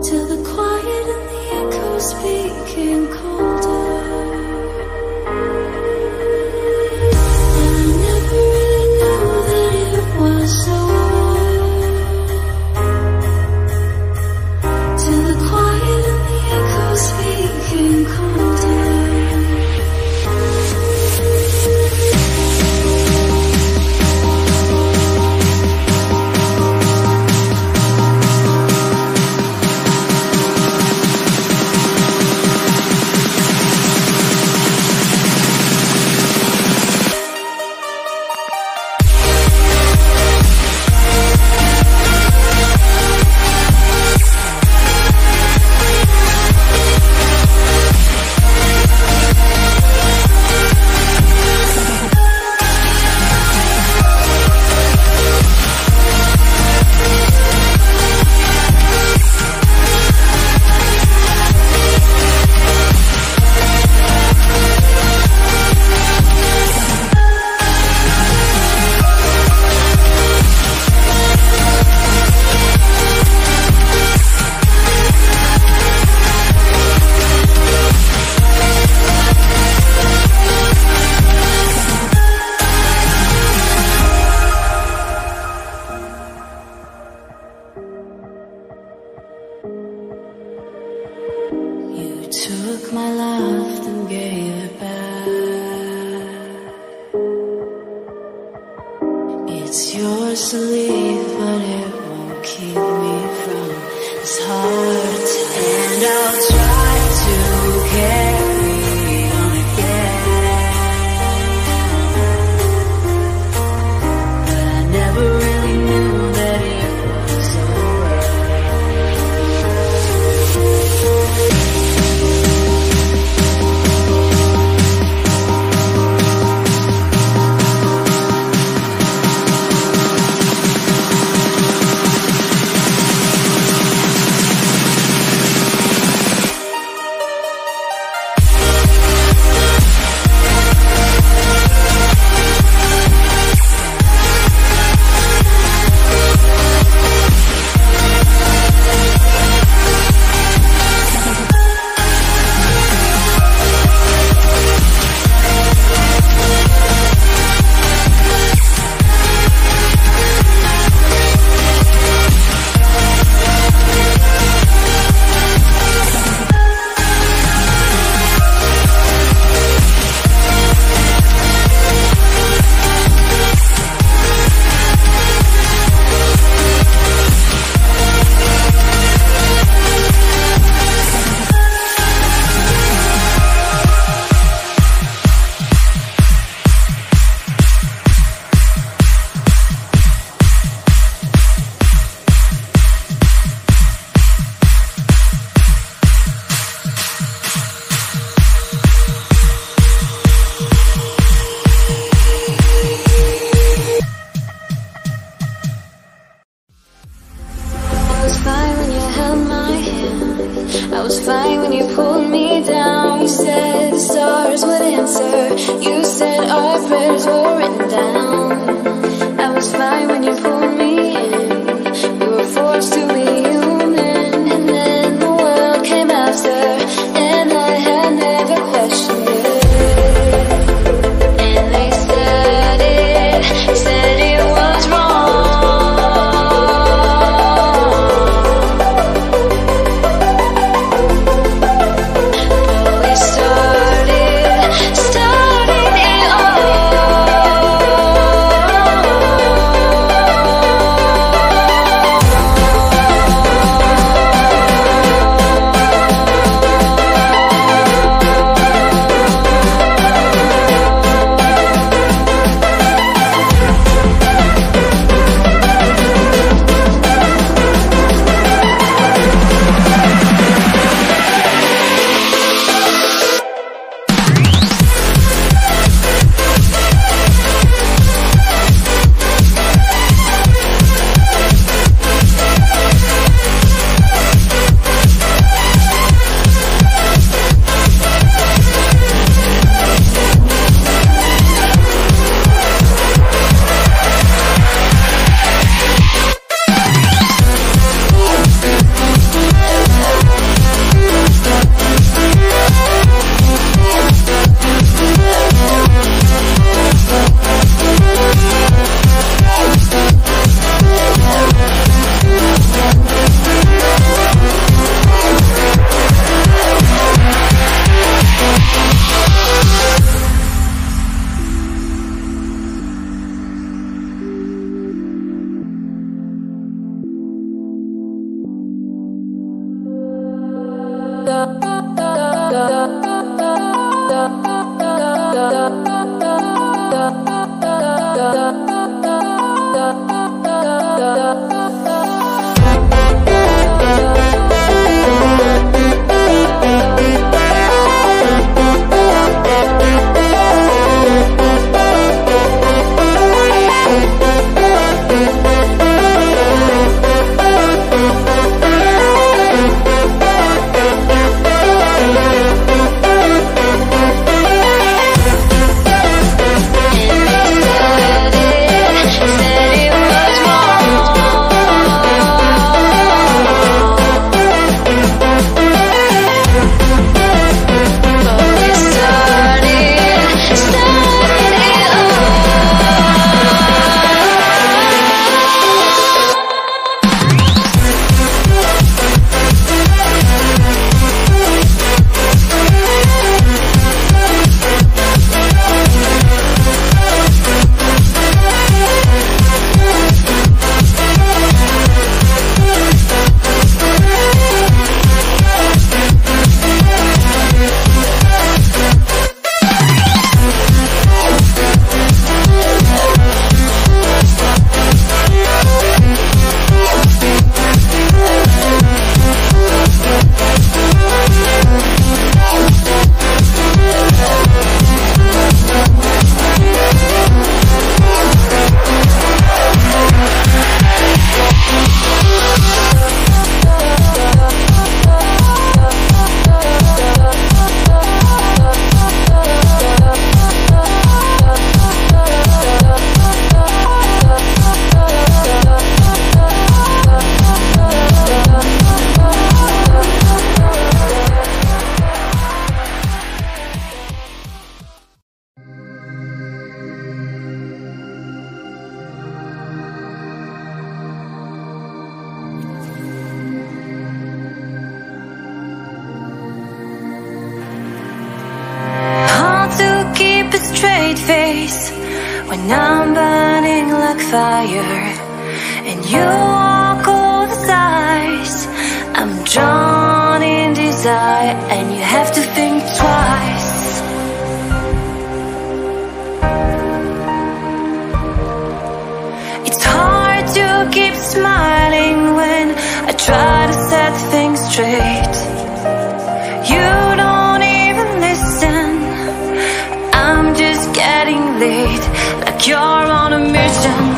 till the quiet and the echoes became colder. And I never really knew that it was over, till the quiet and the echoes became colder. Took my love and gave it back. It's yours to leave, but it won't keep me from this heart. And I'll try to carry on again, but I never really knew that it was over. When I'm burning like fire and you walk all the sides, I'm drawn in desire and you have to think twice. It's hard to keep smiling when I try to set things straight. You don't even listen, I'm just getting late, like you're on a mission.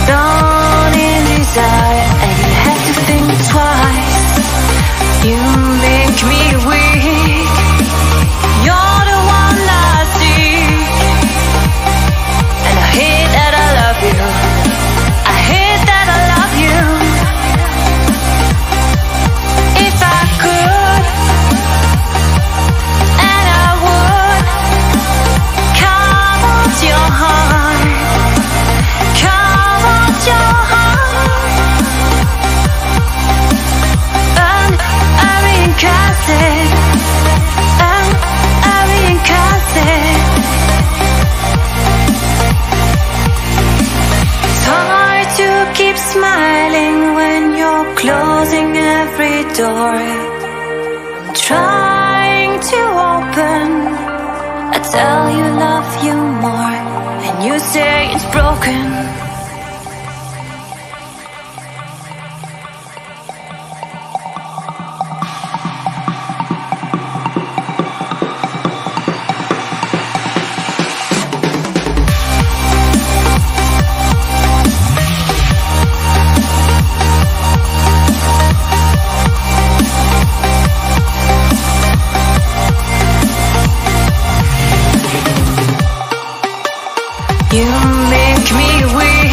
Drawn in desire and you have to think twice. You make me weak, you're the one I seek. And I hate that I love you, I hate that I love you. If I could, and I would, come on to your heart, come on to your heart. And I'm in cassette, and I'm in cassette. It's hard to keep smiling when you're closing every door. I'm trying to open, I tell you love you more, and you say it's broken. You make me weak,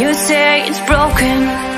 You say it's broken,